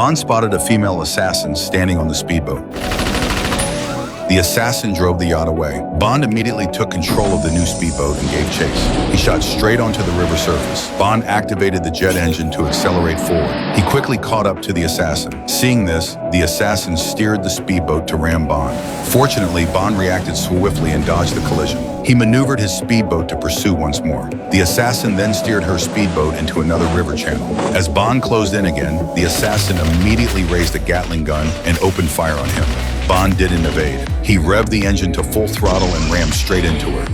Bond spotted a female assassin standing on the speedboat. The assassin drove the yacht away. Bond immediately took control of the new speedboat and gave chase. He shot straight onto the river surface. Bond activated the jet engine to accelerate forward. He quickly caught up to the assassin. Seeing this, the assassin steered the speedboat to ram Bond. Fortunately, Bond reacted swiftly and dodged the collision. He maneuvered his speedboat to pursue once more. The assassin then steered her speedboat into another river channel. As Bond closed in again, the assassin immediately raised a Gatling gun and opened fire on him. Bond didn't evade. He revved the engine to full throttle and rammed straight into her.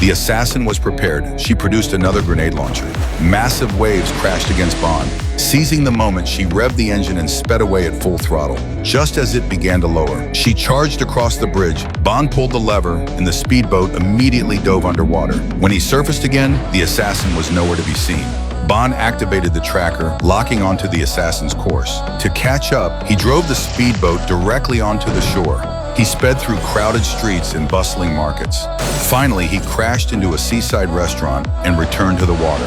The assassin was prepared. She produced another grenade launcher. Massive waves crashed against Bond. Seizing the moment, she revved the engine and sped away at full throttle. Just as it began to lower, she charged across the bridge. Bond pulled the lever, and the speedboat immediately dove underwater. When he surfaced again, the assassin was nowhere to be seen. Bond activated the tracker, locking onto the assassin's course. To catch up, he drove the speedboat directly onto the shore. He sped through crowded streets and bustling markets. Finally, he crashed into a seaside restaurant and returned to the water.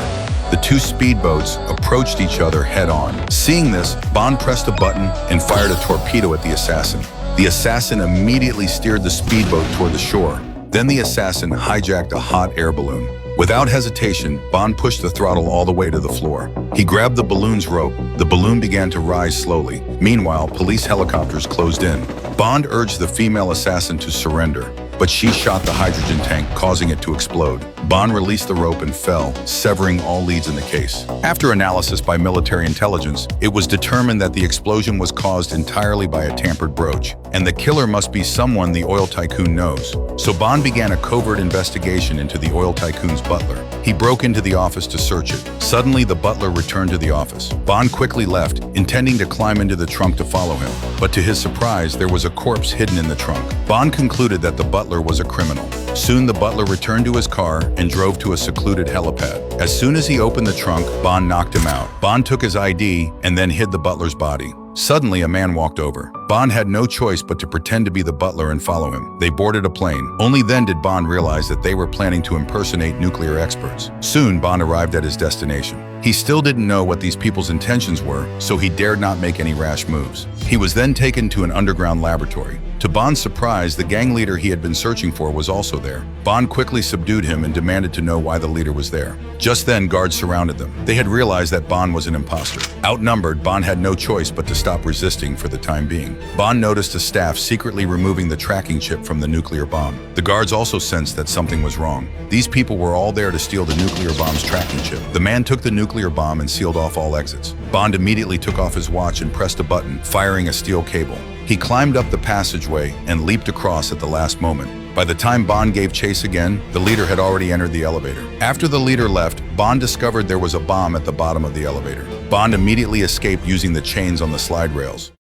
The two speedboats approached each other head-on. Seeing this, Bond pressed a button and fired a torpedo at the assassin. The assassin immediately steered the speedboat toward the shore. Then the assassin hijacked a hot air balloon. Without hesitation, Bond pushed the throttle all the way to the floor. He grabbed the balloon's rope. The balloon began to rise slowly. Meanwhile, police helicopters closed in. Bond urged the female assassin to surrender, but she shot the hydrogen tank, causing it to explode. Bond released the rope and fell, severing all leads in the case. After analysis by military intelligence, it was determined that the explosion was caused entirely by a tampered brooch, and the killer must be someone the oil tycoon knows. So Bond began a covert investigation into the oil tycoon's butler. He broke into the office to search it. Suddenly, the butler returned to the office. Bond quickly left, intending to climb into the trunk to follow him. But to his surprise, there was a corpse hidden in the trunk. Bond concluded that the butler was a criminal. Soon, the butler returned to his car and drove to a secluded helipad. As soon as he opened the trunk, Bond knocked him out. Bond took his ID and then hid the butler's body. Suddenly, a man walked over. Bond had no choice but to pretend to be the butler and follow him. They boarded a plane. Only then did Bond realize that they were planning to impersonate nuclear experts. Soon, Bond arrived at his destination. He still didn't know what these people's intentions were, so he dared not make any rash moves. He was then taken to an underground laboratory. To Bond's surprise, the gang leader he had been searching for was also there. Bond quickly subdued him and demanded to know why the leader was there. Just then, guards surrounded them. They had realized that Bond was an imposter. Outnumbered, Bond had no choice but to stop resisting for the time being. Bond noticed a staff secretly removing the tracking chip from the nuclear bomb. The guards also sensed that something was wrong. These people were all there to steal the nuclear bomb's tracking chip. The man took the nuclear bomb and sealed off all exits. Bond immediately took off his watch and pressed a button, firing a steel cable. He climbed up the passageway and leaped across at the last moment. By the time Bond gave chase again, the leader had already entered the elevator. After the leader left, Bond discovered there was a bomb at the bottom of the elevator. Bond immediately escaped using the chains on the slide rails.